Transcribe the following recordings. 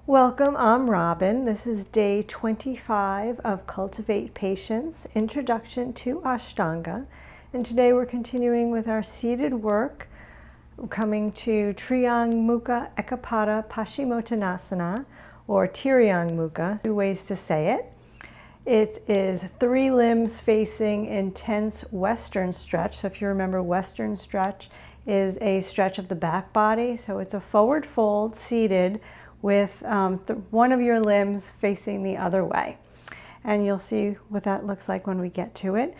Welcome, I'm Robin. This is day 25 of Cultivate Patience, Introduction to Ashtanga. And today we're continuing with our seated work, coming to Trianga Mukhaikapada Paschimottanasana, or Trianga Mukha, two ways to say it. It is 3 limbs facing intense Western stretch. So if you remember, Western stretch is a stretch of the back body. So it's a forward fold seated with one of your limbs facing the other way. And you'll see what that looks like when we get to it.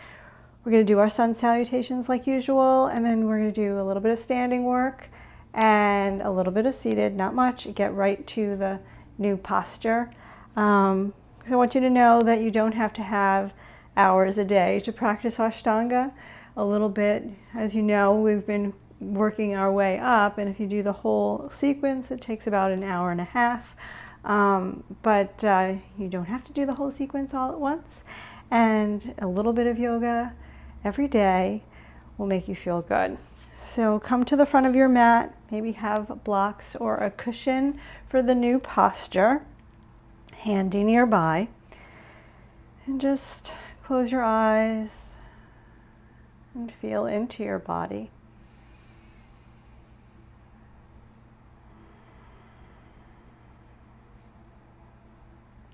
We're going to do our sun salutations like usual, and then we're going to do a little bit of standing work and a little bit of seated, not much. Get right to the new posture. So I want you to know that you don't have to have hours a day to practice Ashtanga. A little bit, as you know, we've been working our way up, and if you do the whole sequence, it takes about an hour and a half. But you don't have to do the whole sequence all at once. And a little bit of yoga every day will make you feel good. So come to the front of your mat, maybe have blocks or a cushion for the new posture, handy nearby, and just close your eyes and feel into your body.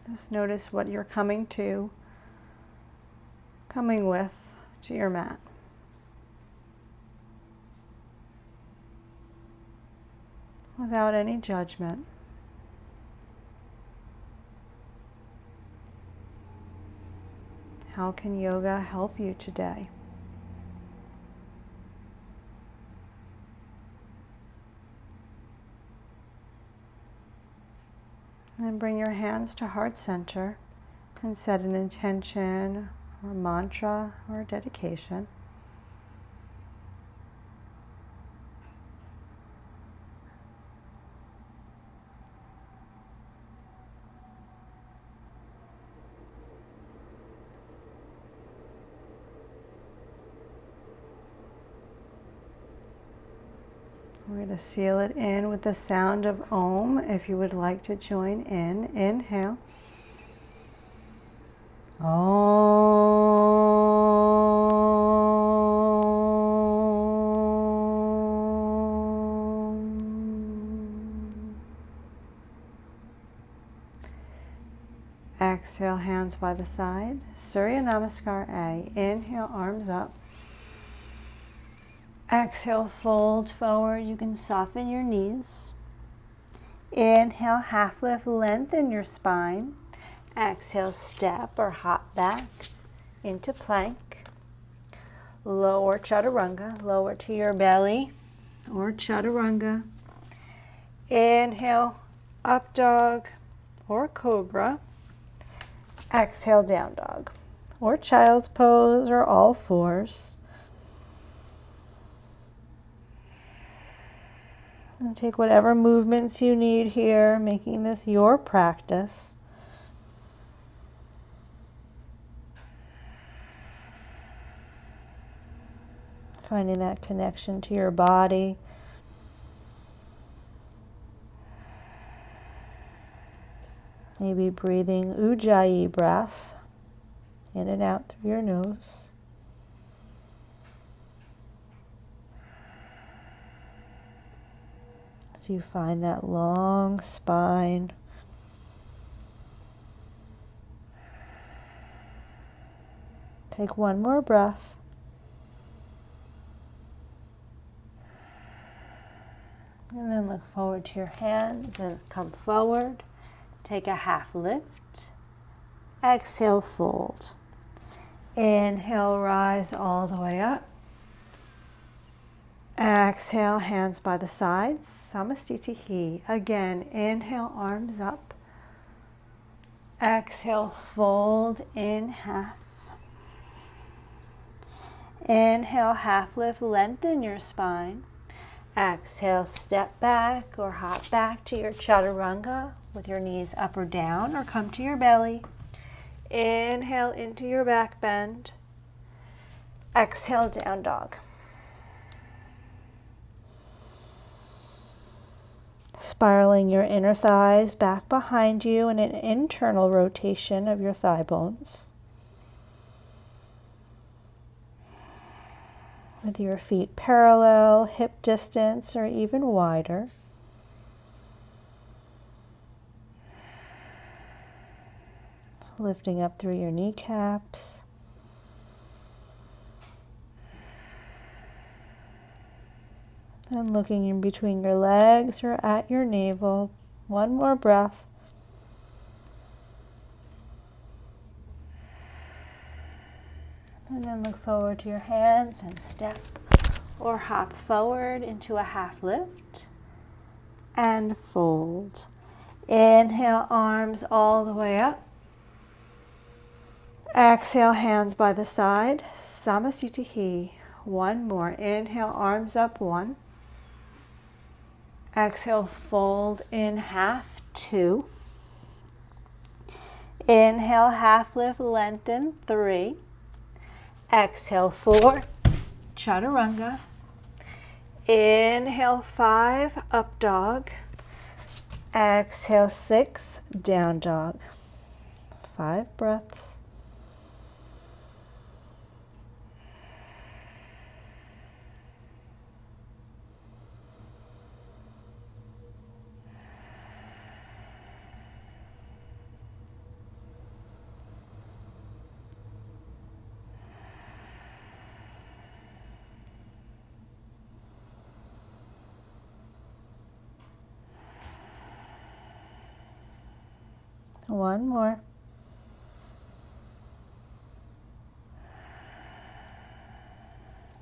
Just notice what you're coming with to your mat. Without any judgment. How can yoga help you today? And then bring your hands to heart center and set an intention or mantra or dedication. We're going to seal it in with the sound of Om. If you would like to join in, inhale. Om. Exhale, hands by the side. Surya Namaskar A. Inhale, arms up. Exhale, fold forward. You can soften your knees. Inhale, half lift, lengthen your spine. Exhale, step or hop back into plank. Lower chaturanga, lower to your belly or chaturanga. Inhale, up dog or cobra. Exhale, down dog or child's pose or all fours. And take whatever movements you need here, making this your practice. Finding that connection to your body. Maybe breathing Ujjayi breath in and out through your nose. So you find that long spine. Take one more breath. And then look forward to your hands and come forward. Take a half lift. Exhale, fold. Inhale, rise all the way up. Exhale, hands by the sides, Samastitihi. Again, inhale, arms up. Exhale, fold in half. Inhale, half lift, lengthen your spine. Exhale, step back or hop back to your chaturanga with your knees up or down, or come to your belly. Inhale into your back bend. Exhale, down dog. Spiraling your inner thighs back behind you in an internal rotation of your thigh bones. With your feet parallel, hip distance, or even wider. Lifting up through your kneecaps. And looking in between your legs or at your navel. One more breath. And then look forward to your hands and step or hop forward into a half lift and fold. Inhale, arms all the way up. Exhale, hands by the side. Samasthiti. One more. Inhale, arms up. One. Exhale, fold in half. Two. Inhale, half lift, lengthen. Three. Exhale, 4, chaturanga. Inhale, 5, up dog. Exhale, 6, down dog. 5 breaths. One more.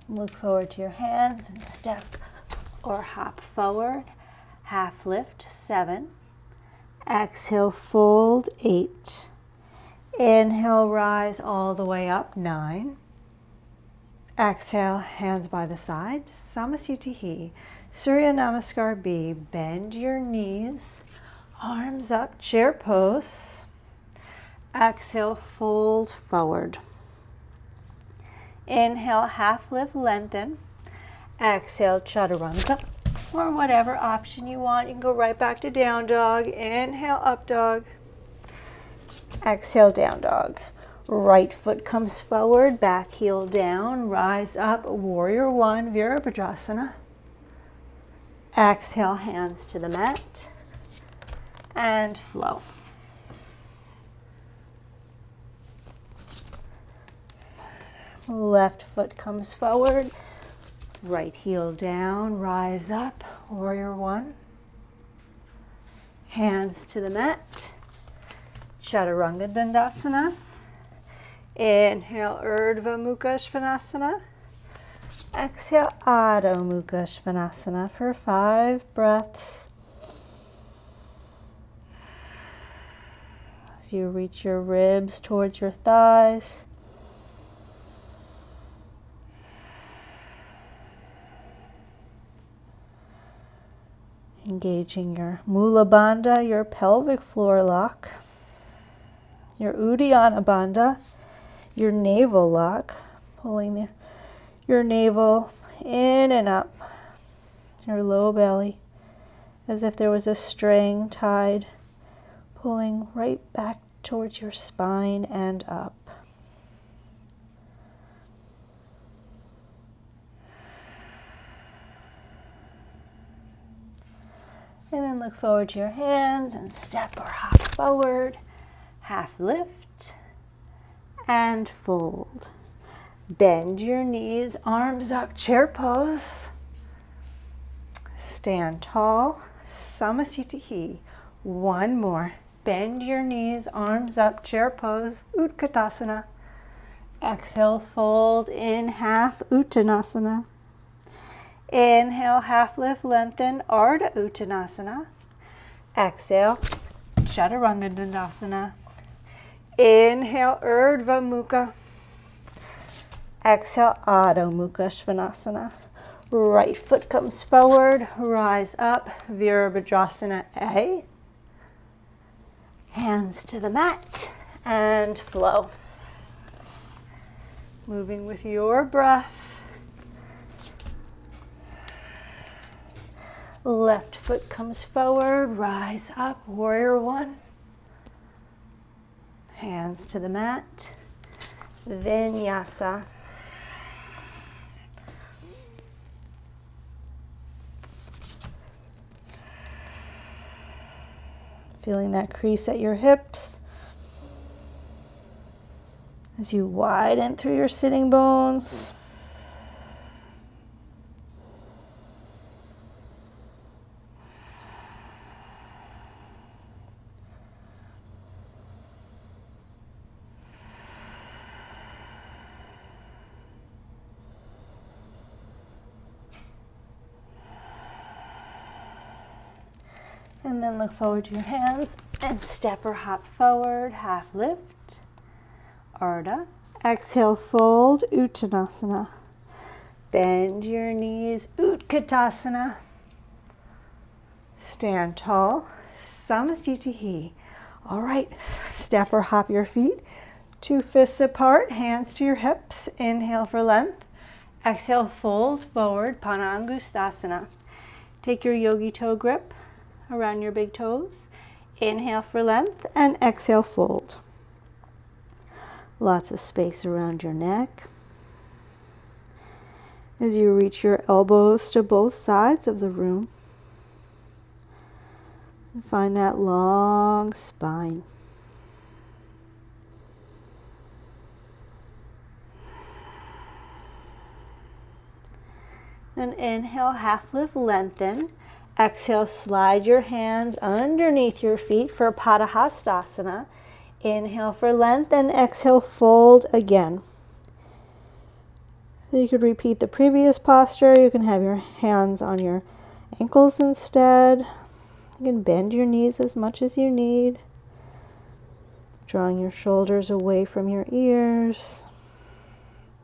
Look forward to your hands and step or hop forward. Half lift, 7. Exhale, fold, 8. Inhale, rise all the way up, 9. Exhale, hands by the sides, Samasthiti. Surya Namaskar B. Bend your knees. Arms up, chair pose. Exhale, fold forward. Inhale, half lift, lengthen. Exhale, chaturanga. Or whatever option you want. You can go right back to down dog. Inhale, up dog. Exhale, down dog. Right foot comes forward, back heel down. Rise up, warrior one, Virabhadrasana. Exhale, hands to the mat. And flow. Left foot comes forward, right heel down, rise up, warrior one. Hands to the mat, chaturanga dandasana. Inhale, Urdhva Mukha Svanasana. Exhale, Adho Mukha Svanasana for 5 breaths. As you reach your ribs towards your thighs. Engaging your Mula Bandha, your pelvic floor lock. Your Uddiyana Bandha, your navel lock. Pulling your navel in and up. Your low belly. As if there was a string tied. Pulling right back towards your spine and up. And then look forward to your hands and step or hop forward. Half lift and fold. Bend your knees, arms up, chair pose. Stand tall, Samasthiti. One more. Bend your knees, arms up, chair pose, Utkatasana. Exhale, fold in half, Uttanasana. Inhale, half lift, lengthen, Ardha Uttanasana. Exhale, Chaturanga Dandasana. Inhale, Urdhva Mukha. Exhale, Adho Mukha Svanasana. Right foot comes forward, rise up, Virabhadrasana A. Hands to the mat and flow. Moving with your breath. Left foot comes forward, rise up, warrior one. Hands to the mat, vinyasa. Feeling that crease at your hips as you widen through your sitting bones. And then look forward to your hands and step or hop forward, half lift, Ardha. Exhale, fold, Uttanasana. Bend your knees, Utkatasana. Stand tall, Samasthiti. All right, step or hop your feet. 2 fists apart, hands to your hips. Inhale for length. Exhale, fold forward, Padangusthasana. Take your yogi toe grip around your big toes. Inhale for length and exhale, fold. Lots of space around your neck. As you reach your elbows to both sides of the room, and find that long spine. Then inhale, half lift, lengthen. Exhale, slide your hands underneath your feet for Padahastasana. Inhale for length and exhale, fold again. So you could repeat the previous posture. You can have your hands on your ankles instead. You can bend your knees as much as you need. Drawing your shoulders away from your ears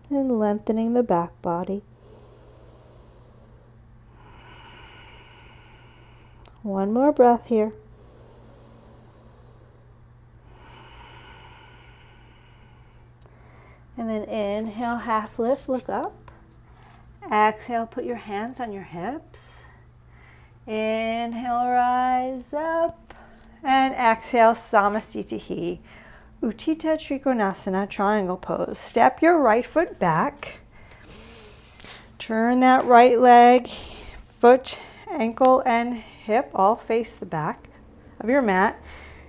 and lengthening the back body. One more breath here. And then inhale, half lift, look up. Exhale, put your hands on your hips. Inhale, rise up. And exhale, Samasthiti. Uttita Trikonasana, triangle pose. Step your right foot back. Turn that right leg, foot, ankle, and hip all face the back of your mat.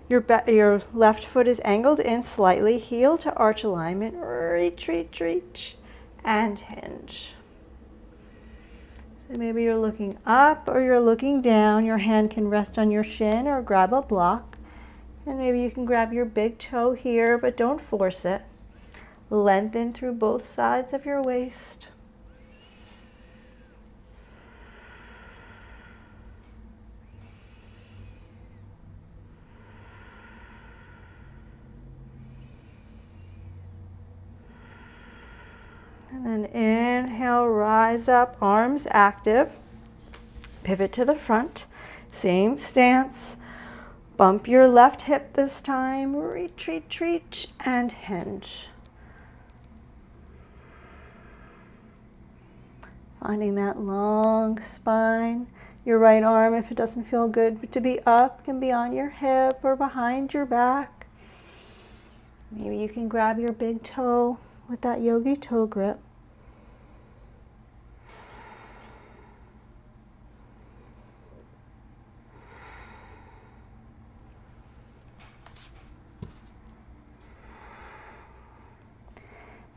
Your left foot is angled in slightly, heel to arch alignment. Reach, reach, reach, and hinge. So maybe you're looking up or you're looking down. Your hand can rest on your shin or grab a block. And maybe you can grab your big toe here, but don't force it. Lengthen through both sides of your waist. And then inhale, rise up, arms active. Pivot to the front. Same stance. Bump your left hip this time. Reach, reach, reach, and hinge. Finding that long spine. Your right arm, if it doesn't feel good to be up, can be on your hip or behind your back. Maybe you can grab your big toe with that yogi toe grip.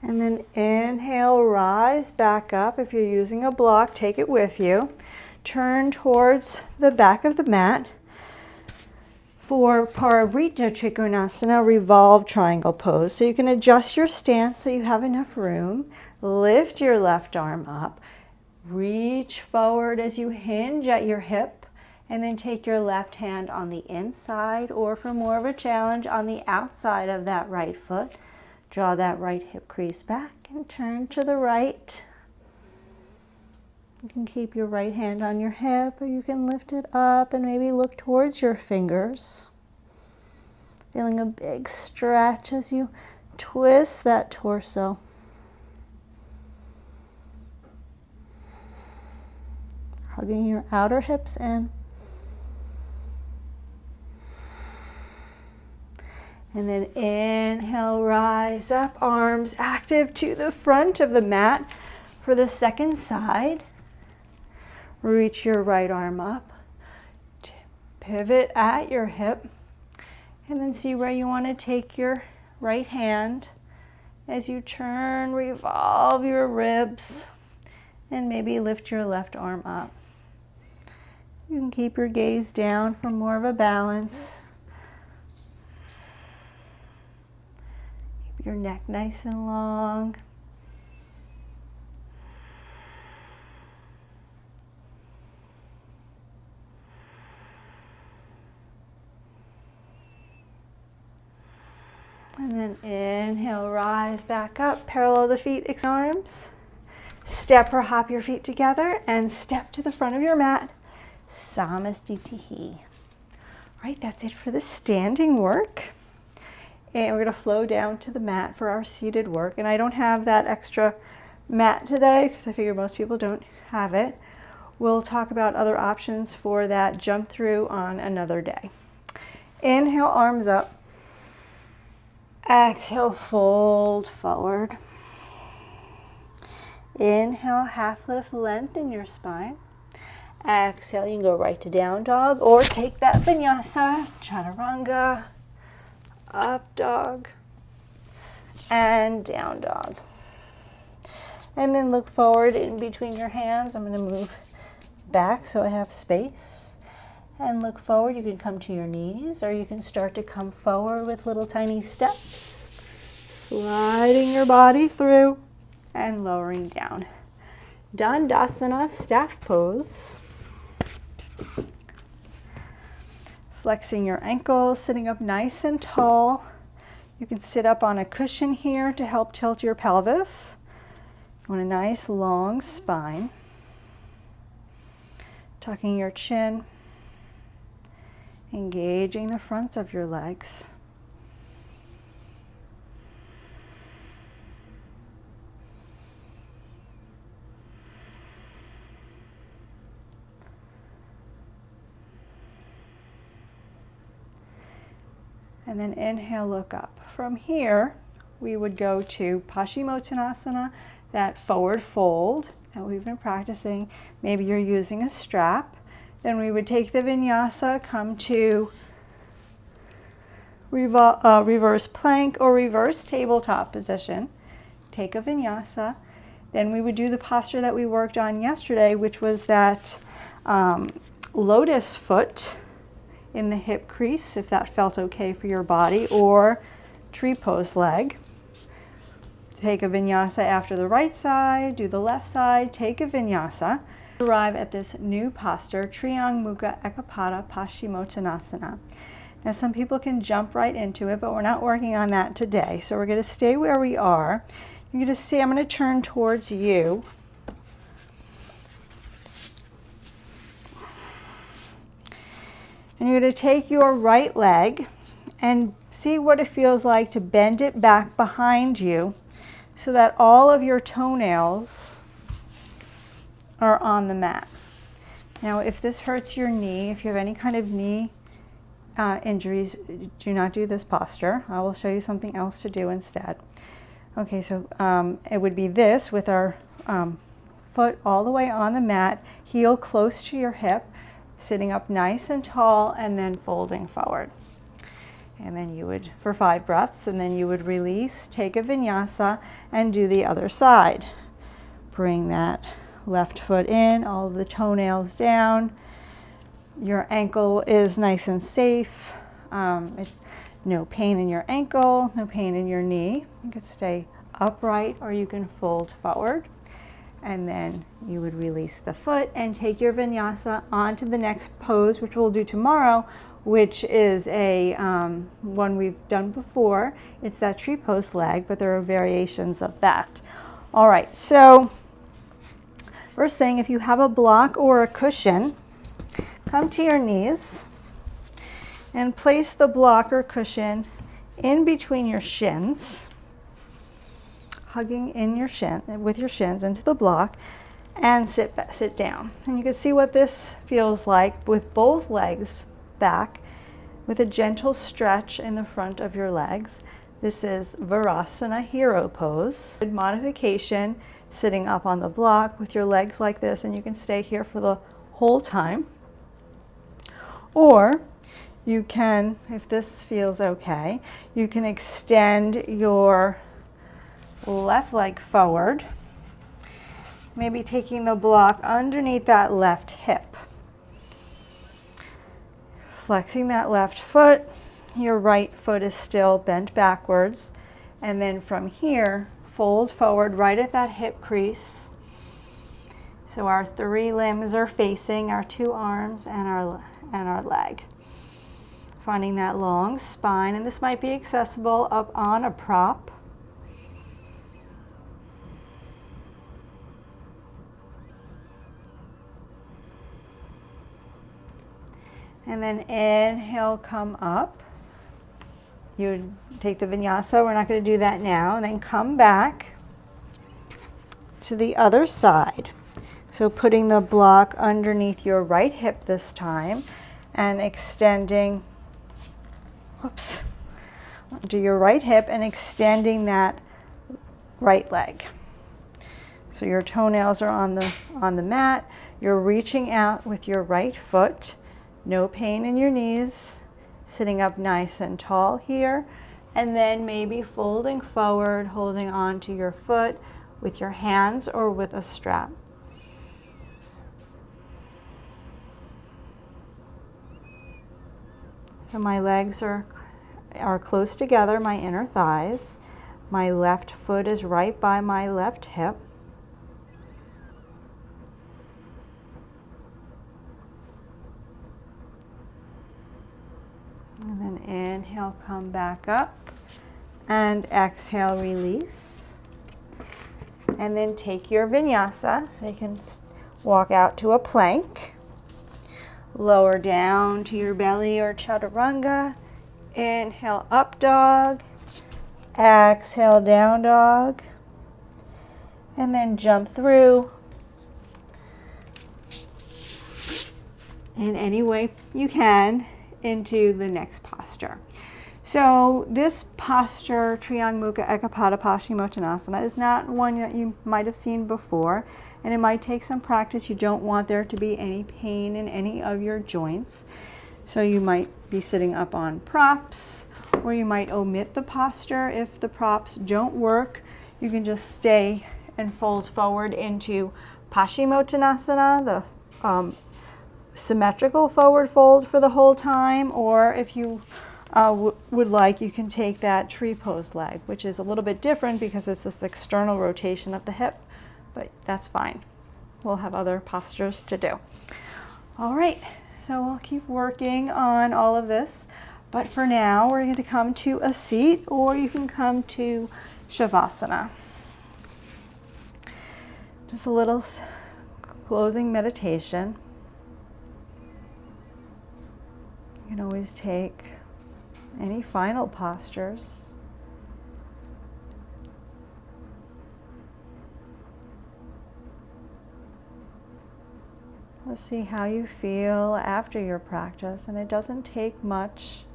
And then inhale, rise back up. If you're using a block, take it with you. Turn towards the back of the mat. For Parivrtta Trikonasana, revolve triangle pose. So you can adjust your stance so you have enough room. Lift your left arm up. Reach forward as you hinge at your hip. And then take your left hand on the inside, or for more of a challenge, on the outside of that right foot. Draw that right hip crease back and turn to the right. You can keep your right hand on your hip, or you can lift it up and maybe look towards your fingers. Feeling a big stretch as you twist that torso. hugging your outer hips in. And then inhale, rise up, arms active to the front of the mat for the second side. Reach your right arm up, pivot at your hip, and then see where you want to take your right hand as you turn, revolve your ribs, and maybe lift your left arm up. You can keep your gaze down for more of a balance. Keep your neck nice and long. And then inhale, rise back up, parallel the feet, extend arms. Step or hop your feet together and step to the front of your mat. Samastitihi. All right, that's it for the standing work. And we're going to flow down to the mat for our seated work. And I don't have that extra mat today because I figure most people don't have it. We'll talk about other options for that jump through on another day. Inhale, arms up. Exhale, fold forward. Inhale, half lift, lengthen your spine. Exhale, you can go right to down dog or take that vinyasa, chaturanga, up dog, and down dog. And then look forward in between your hands. I'm going to move back so I have space. And look forward. You can come to your knees or you can start to come forward with little tiny steps. Sliding your body through and lowering down. Dandasana, staff pose. Flexing your ankles, sitting up nice and tall. You can sit up on a cushion here to help tilt your pelvis. You want a nice long spine. Tucking your chin. Engaging the fronts of your legs. And then inhale, look up. From here, we would go to Paschimottanasana, that forward fold that we've been practicing. Maybe you're using a strap. Then we would take the vinyasa, come to reverse plank or reverse tabletop position. Take a vinyasa. Then we would do the posture that we worked on yesterday, which was that lotus foot in the hip crease, if that felt okay for your body, or tree pose leg. Take a vinyasa after the right side, do the left side, take a vinyasa. Arrive at this new posture, Trianga Mukhaikapada Paschimottanasana. Now some people can jump right into it, but we're not working on that today. So we're going to stay where we are. You're going to see, I'm going to turn towards you. And you're going to take your right leg and see what it feels like to bend it back behind you so that all of your toenails are on the mat. Now, if this hurts your knee, if you have any kind of knee injuries, do not do this posture. I will show you something else to do instead. Okay, so it would be this with our foot all the way on the mat, heel close to your hip, sitting up nice and tall, and then folding forward. And then you would, for 5 breaths, and then you would release, take a vinyasa, and do the other side. Bring that left foot in, all of the toenails down. Your ankle is nice and safe. No pain in your ankle, no pain in your knee. You could stay upright or you can fold forward. And then you would release the foot and take your vinyasa onto the next pose, which we'll do tomorrow, which is a one we've done before. It's that tree pose leg, but there are variations of that. All right, so first thing, if you have a block or a cushion, come to your knees and place the block or cushion in between your shins, hugging in your shin with your shins into the block, and sit down. And you can see what this feels like with both legs back, with a gentle stretch in the front of your legs. This is Virasana Hero Pose. Good modification, sitting up on the block with your legs like this, and you can stay here for the whole time. Or you can, if this feels okay, you can extend your left leg forward, maybe taking the block underneath that left hip. Flexing that left foot, your right foot is still bent backwards, and then from here, fold forward right at that hip crease. So our 3 limbs are facing, our 2 arms and our leg. Finding that long spine, and this might be accessible up on a prop. And then inhale, come up. You would take the vinyasa, we're not going to do that now, and then come back to the other side. So putting the block underneath your right hip this time and extending, whoops, onto your right hip and extending that right leg. So your toenails are on the mat, you're reaching out with your right foot. No pain in your knees, sitting up nice and tall here, and then maybe folding forward, holding on to your foot with your hands or with a strap. So my legs are close together, my inner thighs. My left foot is right by my left hip. And then inhale, come back up, and exhale, release. And then take your vinyasa, so you can walk out to a plank. Lower down to your belly or chaturanga. Inhale, up dog. Exhale, down dog. And then jump through in any way you can into the next posture. So this posture, Trianga Mukhaikapada Paschimottanasana, is not one that you might have seen before, and it might take some practice. You don't want there to be any pain in any of your joints. So you might be sitting up on props, or you might omit the posture. If the props don't work, you can just stay and fold forward into Paschimottanasana, the symmetrical forward fold for the whole time, or if you would like, you can take that tree pose leg, which is a little bit different because it's this external rotation of the hip, but that's fine. We'll have other postures to do. All right, so we'll keep working on all of this, but for now we're going to come to a seat, or you can come to Shavasana. Just a little closing meditation. You can always take any final postures. Let's see how you feel after your practice, and it doesn't take many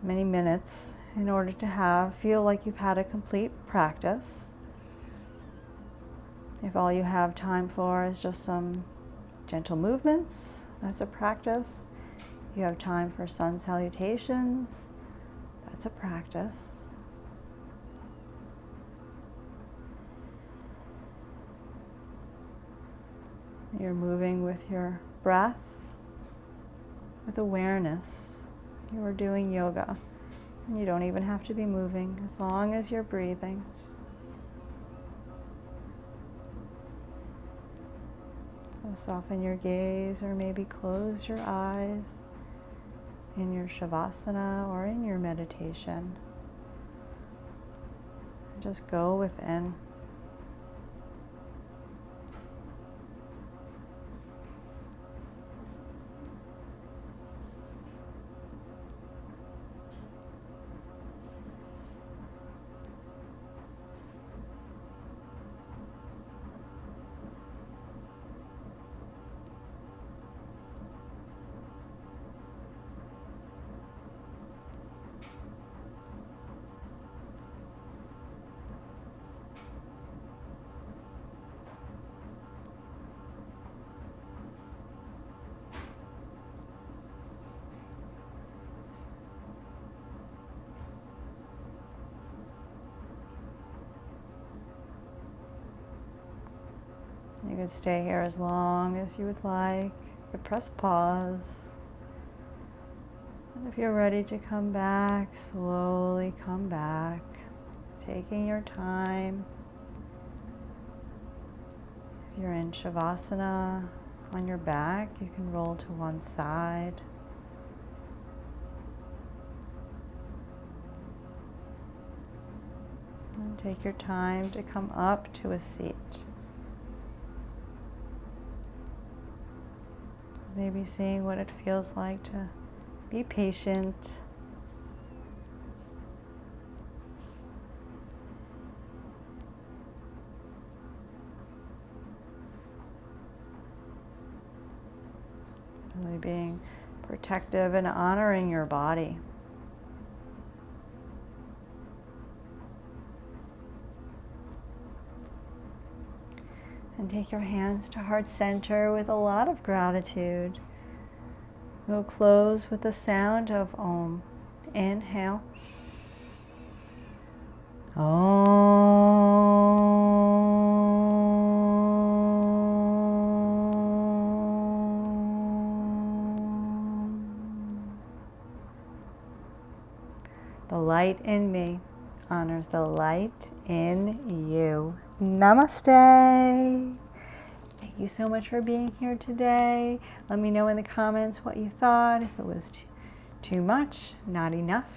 minutes in order to feel like you've had a complete practice. If all you have time for is just some gentle movements, that's a practice. You have time for sun salutations, that's a practice. You're moving with your breath, with awareness. You are doing yoga. And you don't even have to be moving as long as you're breathing. So soften your gaze, or maybe close your eyes in your Shavasana or in your meditation. Just go within. could stay here as long as you would like. You could press pause. And if you're ready to come back, slowly come back, taking your time. If you're in Shavasana on your back, you can roll to one side. And take your time to come up to a seat. Maybe seeing what it feels like to be patient. Really being protective and honoring your body. And take your hands to heart center with a lot of gratitude. We'll close with the sound of Om. Inhale. Om. The light in me honors the light in you. Namaste. Thank you so much for being here today. Let me know in the comments what you thought, if it was too much, not enough.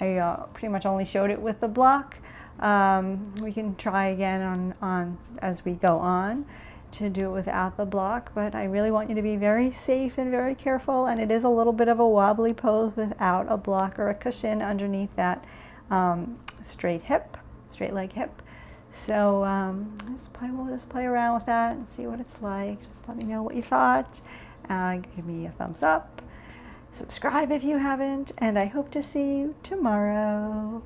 I pretty much only showed it with the block. We can try again on as we go on to do it without the block, but I really want you to be very safe and very careful, and it is a little bit of a wobbly pose without a block or a cushion underneath that straight leg hip. So we'll just play around with that and see what it's like. Just let me know what you thought. Give me a thumbs up. Subscribe if you haven't, and I hope to see you tomorrow.